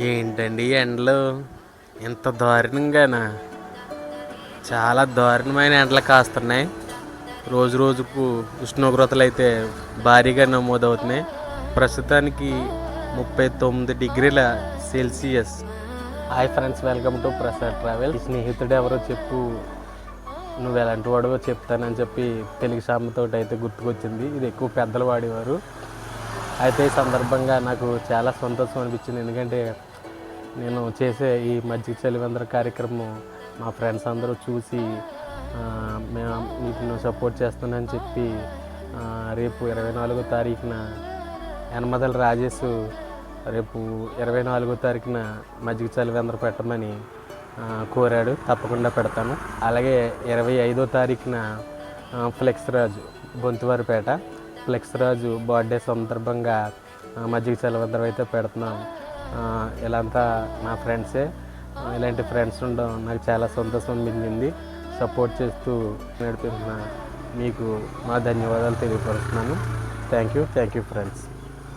ఏంటండి ఎండలు ఇంత దారుణంగానా? చాలా దారుణమైన ఎండలు కాస్తున్నాయి. రోజు రోజుకు ఉష్ణోగ్రతలు అయితే భారీగా నమోదవుతున్నాయి. ప్రస్తుతానికి 39 డిగ్రీల Celsius. Hi friends, welcome to Prasad travel. స్నేహితుడు ఎవరో చెప్పు, నువ్వు ఎలాంటి వాడవో చెప్తానని చెప్పి తెలుగు సామెతో అయితే గుర్తుకొచ్చింది. ఇది ఎక్కువ పెద్దలు వాడేవారు. అయితే ఈ సందర్భంగా నాకు చాలా సంతోషం అనిపించింది. ఎందుకంటే నేను చేసే ఈ మజ్జిగ చలివేంద్ర కార్యక్రమం మా ఫ్రెండ్స్ అందరూ చూసి మేము మీకు సపోర్ట్ చేస్తానని చెప్పి రేపు 24వ తారీఖున యనమదల రాజేష్ రేపు 24వ తారీఖున మజ్జిగ చలివేంద్ర పెట్టమని కోరాడు. తప్పకుండా పెడతాను. అలాగే 25వ తారీఖున ఫ్లెక్స్ రాజు బొంతువారిపేట ఫ్లెక్స్ రాజు బర్త్డే సందర్భంగా మజ్జిగ చలివేంద్ర అయితే పెడుతున్నాం. ఇలాంతా నా ఫ్రెండ్సే. ఇలాంటి ఫ్రెండ్స్ ఉండడం నాకు చాలా సంతోషం మిగిలింది. సపోర్ట్ చేస్తూ నడిపిస్తున్న మీకు మా ధన్యవాదాలు తెలియపరుస్తున్నాను. Thank you friends.